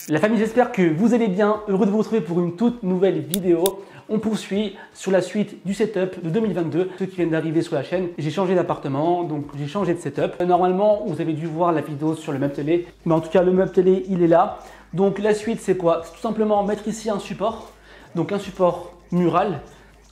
La famille, j'espère que vous allez bien, heureux de vous retrouver pour une toute nouvelle vidéo. On poursuit sur la suite du setup de 2022. Ceux qui viennent d'arriver sur la chaîne, j'ai changé d'appartement, donc j'ai changé de setup. Normalement, vous avez dû voir la vidéo sur le meuble télé, mais en tout cas, le meuble télé, il est là. Donc la suite, c'est quoi? C'est tout simplement mettre ici un support, donc un support mural.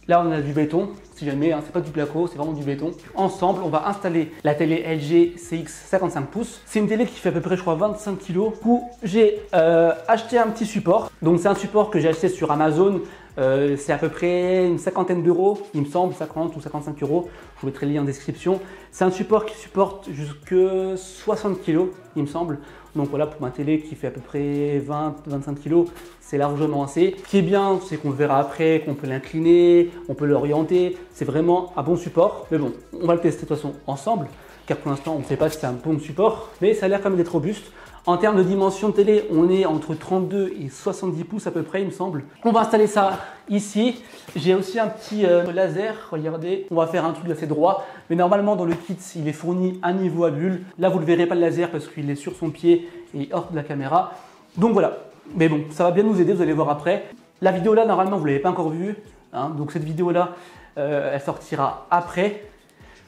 Là, on a du béton, si jamais, hein, c'est pas du placo, c'est vraiment du béton. Ensemble, on va installer la télé LG CX 55 pouces. C'est une télé qui fait à peu près, je crois, 25 kg. Du coup, j'ai acheté un petit support. Donc, c'est un support que j'ai acheté sur Amazon. C'est à peu près une cinquantaine d'euros, il me semble, 50 ou 55 euros. Je vous mettrai le lien en description. C'est un support qui supporte jusque 60 kg, il me semble. Donc voilà, pour ma télé qui fait à peu près 20-25 kg, c'est largement assez. Ce qui est bien, c'est qu'on verra après, qu'on peut l'incliner, on peut l'orienter. C'est vraiment un bon support. Mais bon, on va le tester de toute façon ensemble, car pour l'instant, on ne sait pas si c'est un bon support. Mais ça a l'air quand même d'être robuste. En termes de dimension de télé, on est entre 32 et 70 pouces à peu près, il me semble. On va installer ça ici. J'ai aussi un petit laser, regardez. On va faire un truc assez droit. Mais normalement, dans le kit, il est fourni un niveau à bulle. Là, vous ne le verrez pas le laser parce qu'il est sur son pied et hors de la caméra. Donc voilà. Mais bon, ça va bien nous aider, vous allez voir après. La vidéo là, normalement, vous ne l'avez pas encore vue. Hein, donc cette vidéo là, elle sortira après.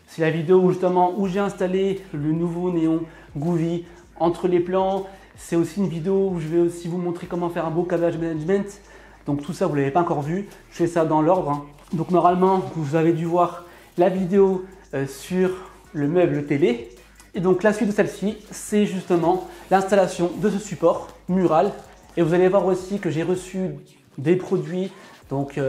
C'est la vidéo où, justement où j'ai installé le nouveau néon Govee entre les plans. C'est aussi une vidéo où je vais aussi vous montrer comment faire un beau câblage management. Donc tout ça, vous ne l'avez pas encore vu. Je fais ça dans l'ordre. Hein. Donc normalement, vous avez dû voir la vidéo sur le meuble télé. Et donc la suite de celle-ci, c'est justement l'installation de ce support mural. Et vous allez voir aussi que j'ai reçu des produits donc,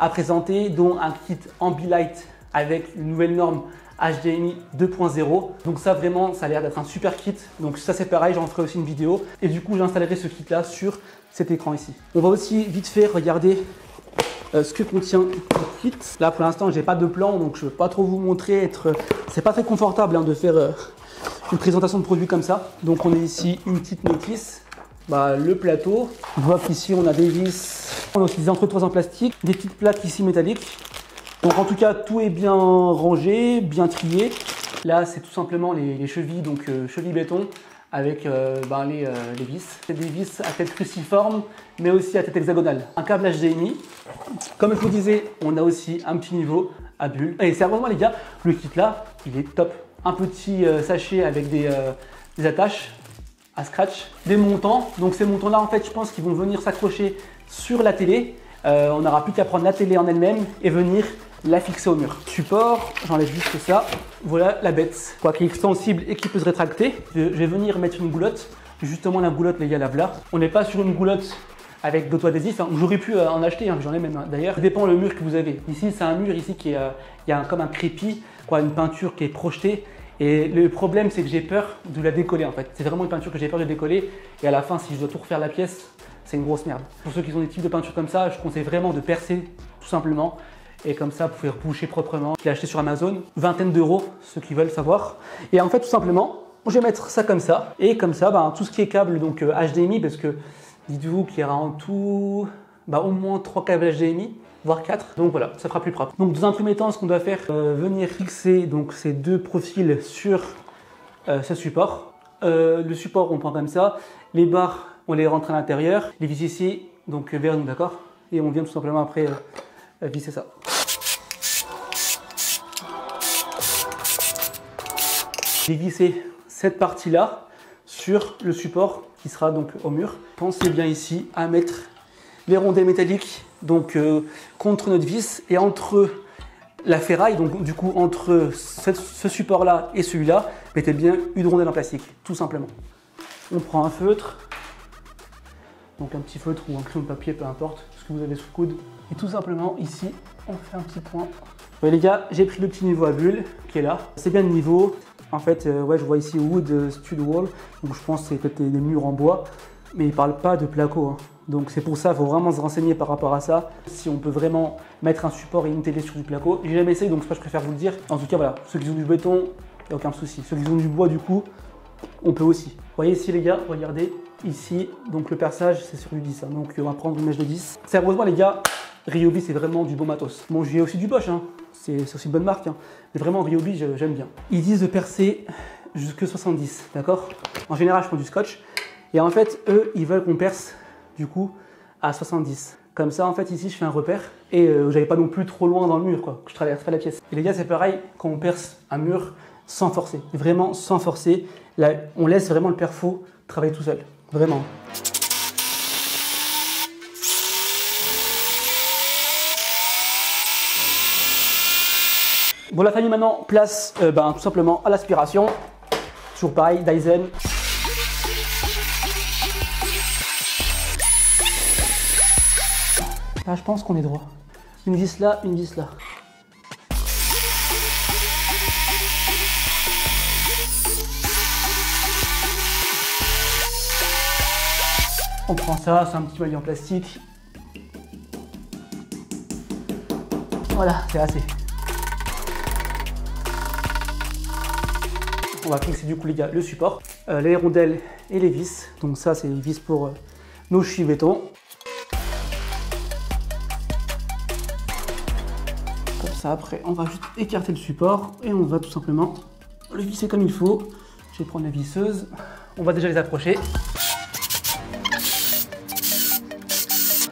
à présenter, dont un kit Ambilight avec une nouvelle norme HDMI 2.0. Donc ça vraiment, ça a l'air d'être un super kit. Donc ça c'est pareil, j'en ferai aussi une vidéo. Et du coup, j'installerai ce kit là sur cet écran ici. On va aussi vite fait regarder ce que contient le kit. Là pour l'instant, j'ai pas de plan, donc je ne veux pas trop vous montrer. C'est pas très confortable hein, de faire une présentation de produit comme ça. Donc on a ici une petite notice. Le plateau. On voit qu'ici on a des vis. On a aussi des entrepoids en plastique, des petites plaques ici métalliques. Donc en tout cas, tout est bien rangé, bien trié. Là, c'est tout simplement les chevilles, donc chevilles béton avec les vis. C'est des vis à tête cruciforme, mais aussi à tête hexagonale. Un câble HDMI. Comme je vous disais, on a aussi un petit niveau à bulle. Et sérieusement les gars, le kit là, il est top. Un petit sachet avec des attaches à scratch, des montants. Donc ces montants là, en fait, je pense qu'ils vont venir s'accrocher sur la télé. On n'aura plus qu'à prendre la télé en elle-même et venir la fixer au mur. Support, j'enlève juste ça. Voilà la bête, quoi, qui est extensible et qui peut se rétracter. Je vais venir mettre une goulotte. Justement, la goulotte, les gars, là. On n'est pas sur une goulotte avec d'auto-adhésif. Hein. J'aurais pu en acheter, hein, j'en ai même d'ailleurs. Ça dépend le mur que vous avez. Ici, c'est un mur ici qui est, il y a comme un crépi, quoi, une peinture qui est projetée. Et le problème, c'est que j'ai peur de la décoller en fait. C'est vraiment une peinture que j'ai peur de décoller. Et à la fin, si je dois tout refaire la pièce, c'est une grosse merde. Pour ceux qui ont des types de peinture comme ça, je conseille vraiment de percer tout simplement. Et comme ça, vous pouvez reboucher proprement. Je l'ai acheté sur Amazon, vingtaine d'euros, ceux qui veulent savoir. Et en fait, tout simplement, je vais mettre ça comme ça. Et comme ça, tout ce qui est câble donc HDMI, parce que dites-vous qu'il y aura en tout au moins 3 câbles HDMI, voire 4. Donc voilà, ça fera plus propre. Donc dans un premier temps, ce qu'on doit faire, venir fixer donc ces deux profils sur ce support. Le support, on prend comme ça. Les barres, on les rentre à l'intérieur. Les vis ici, donc vers nous, d'accord? Et on vient tout simplement après visser ça. J'ai vissé cette partie-là sur le support qui sera donc au mur. Pensez bien ici à mettre les rondelles métalliques donc contre notre vis et entre la ferraille, donc du coup entre ce support-là et celui-là, mettez bien une rondelle en plastique, tout simplement. On prend un feutre, donc un petit feutre ou un crayon de papier, peu importe, ce que vous avez sous le coude. Et tout simplement ici, on fait un petit point. Ouais, les gars, j'ai pris le petit niveau à bulle qui est là. C'est bien le niveau. En fait, ouais, je vois ici Wood Stud Wall, donc je pense que c'est peut-être des murs en bois, mais il ne parle pas de placo. Hein. Donc c'est pour ça, il faut vraiment se renseigner par rapport à ça. Si on peut vraiment mettre un support et une télé sur du placo. J'ai jamais essayé, donc c'est pas je préfère vous le dire. En tout cas, voilà, ceux qui ont du béton, il n'y a aucun souci. Ceux qui ont du bois, du coup, on peut aussi. Vous voyez ici, les gars, regardez, ici, donc le perçage, c'est sur du 10. Hein, donc on va prendre une mèche de 10. Sérieusement, les gars, Ryobi, c'est vraiment du bon matos. Bon, j'ai aussi du Bosch, hein. C'est aussi une bonne marque, hein. Mais vraiment, Ryobi, j'aime bien. Ils disent de percer jusque 70, d'accord? En général, je prends du scotch. Et en fait, eux, ils veulent qu'on perce, du coup, à 70. Comme ça, en fait, ici, je fais un repère. Et j'avais pas non plus trop loin dans le mur, quoi, que je traverse pas la pièce. Et les gars, c'est pareil, quand on perce un mur, sans forcer. Vraiment sans forcer. Là, on laisse vraiment le perfo travailler tout seul. Vraiment. Bon, la famille, maintenant, place tout simplement à l'aspiration. Toujours pareil, Dyson. Là, je pense qu'on est droit. Une vis là, une vis là. On prend ça, c'est un petit maillet en plastique. Voilà, c'est assez. On va fixer du coup les gars le support, les rondelles et les vis. Donc ça c'est les vis pour nos cheveux béton. Comme ça après on va juste écarter le support et on va tout simplement le visser comme il faut. Je vais prendre la visseuse. On va déjà les approcher.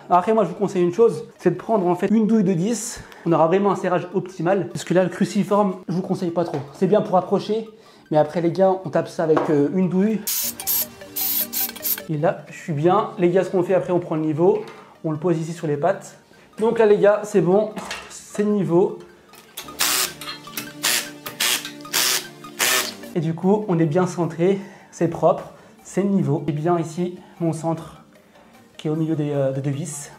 Alors après moi je vous conseille une chose, c'est de prendre en fait une douille de 10. On aura vraiment un serrage optimal. Parce que là le cruciforme je vous conseille pas trop. C'est bien pour approcher. Mais après les gars, on tape ça avec une douille. Et là, je suis bien. Les gars, ce qu'on fait après, on prend le niveau. On le pose ici sur les pattes. Donc là les gars, c'est bon. C'est niveau. Et du coup, on est bien centré. C'est propre. C'est niveau. Et bien ici, mon centre qui est au milieu des deux vis.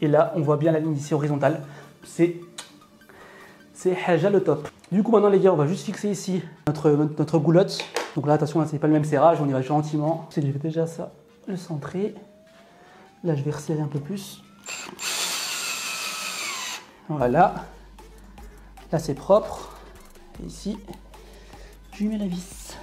Et là, on voit bien la ligne ici horizontale. C'est Haja le top. Du coup maintenant les gars, on va juste fixer ici notre goulotte. Donc là attention, là c'est pas le même serrage, on y va gentiment. J'ai déjà ça, le centrer. Là je vais resserrer un peu plus. Voilà. Là c'est propre. Et ici, je lui mets la vis.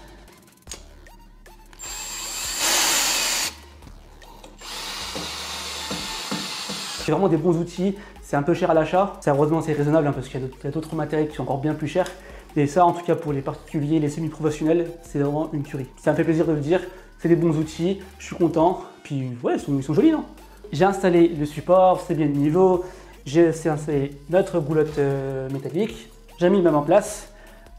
C'est vraiment des bons outils. C'est un peu cher à l'achat, heureusement c'est raisonnable hein, parce qu'il y a d'autres matériels qui sont encore bien plus chers. Et ça en tout cas pour les particuliers, les semi-professionnels, c'est vraiment une tuerie. Ça me fait plaisir de le dire, c'est des bons outils, je suis content. Puis ouais, ils sont jolis non? J'ai installé le support, c'est bien de niveau, j'ai installé notre goulotte métallique, j'ai mis même en place.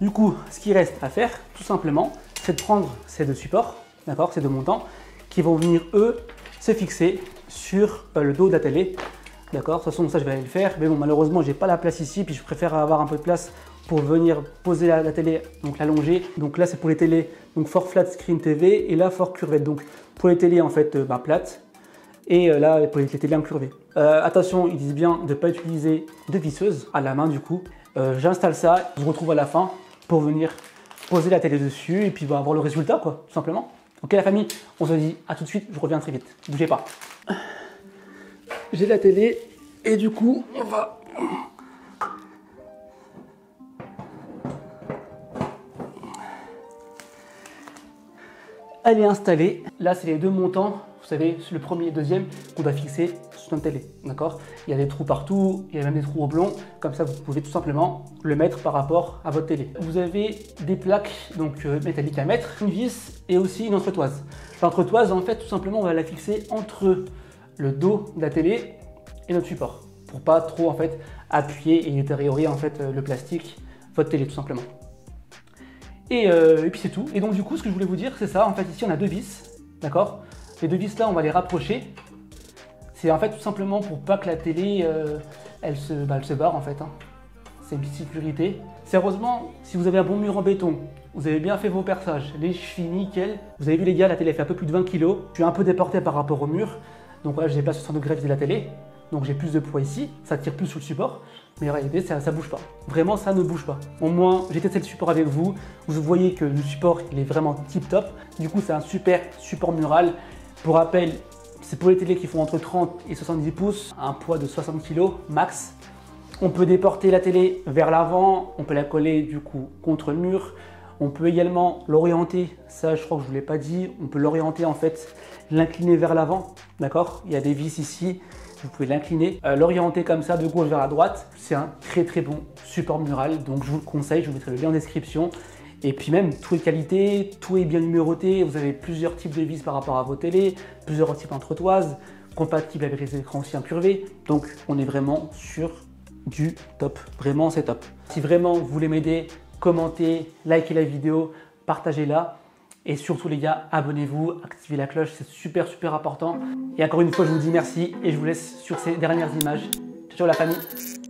Du coup, ce qui reste à faire, tout simplement, c'est de prendre ces deux supports, d'accord, ces deux montants, qui vont venir eux se fixer sur le dos de la télé. D'accord, de toute façon ça je vais aller le faire, mais bon malheureusement j'ai pas la place ici, puis je préfère avoir un peu de place pour venir poser la télé, donc l'allonger. Donc là c'est pour les télés, donc Fort Flat Screen TV et là Fort Curvette. Donc pour les télés en fait plates et là pour les télés incurvées. Attention, ils disent bien de ne pas utiliser de visseuse à la main du coup. J'installe ça, je vous retrouve à la fin pour venir poser la télé dessus et puis avoir le résultat quoi, tout simplement. Ok la famille, on se dit à tout de suite, je reviens très vite, bougez pas. J'ai la télé et du coup on va elle est installée. Là c'est les deux montants, vous savez, le premier et le deuxième qu'on doit fixer sur notre télé, d'accord? Il y a des trous partout, il y a même des trous oblongs, comme ça vous pouvez tout simplement le mettre par rapport à votre télé. Vous avez des plaques donc métalliques à mettre, une vis et aussi une entretoise. L'entretoise en fait tout simplement on va la fixer entre le dos de la télé et notre support pour pas trop en fait appuyer et détériorer en fait le plastique, votre télé tout simplement. Et puis c'est tout. Et donc du coup ce que je voulais vous dire c'est ça, en fait ici on a deux vis, d'accord? Les deux vis là on va les rapprocher. C'est en fait tout simplement pour pas que la télé elle se barre en fait, hein. C'est une petite sécurité. Sérieusement, si vous avez un bon mur en béton, vous avez bien fait vos perçages, les chevilles nickel. Vous avez vu les gars, la télé fait un peu plus de 20 kg. Je suis un peu déporté par rapport au mur. Donc voilà, je déplace 60 degrés vis de la télé. Donc j'ai plus de poids ici, ça tire plus sur le support. Mais en réalité, ça bouge pas. Vraiment, ça ne bouge pas. Au moins, j'ai testé le support avec vous. Vous voyez que le support, il est vraiment tip top. Du coup, c'est un super support mural. Pour rappel, c'est pour les télés qui font entre 30 et 70 pouces, un poids de 60 kg max. On peut déporter la télé vers l'avant, on peut la coller du coup contre le mur. On peut également l'orienter, ça je crois que je ne vous l'ai pas dit, on peut l'orienter en fait, l'incliner vers l'avant, d'accord? Il y a des vis ici, vous pouvez l'incliner, l'orienter comme ça de gauche vers la droite. C'est un très bon support mural, donc je vous le conseille, je vous mettrai le lien en description. Et puis même, tout est qualité, tout est bien numéroté, vous avez plusieurs types de vis par rapport à vos télés, plusieurs types d'entretoises, compatible avec les écrans aussi incurvés. Donc on est vraiment sur du top, vraiment c'est top. Si vraiment vous voulez m'aider, commentez, likez la vidéo, partagez-la. Et surtout les gars, abonnez-vous, activez la cloche, c'est super important. Et encore une fois, je vous dis merci et je vous laisse sur ces dernières images. Ciao la famille!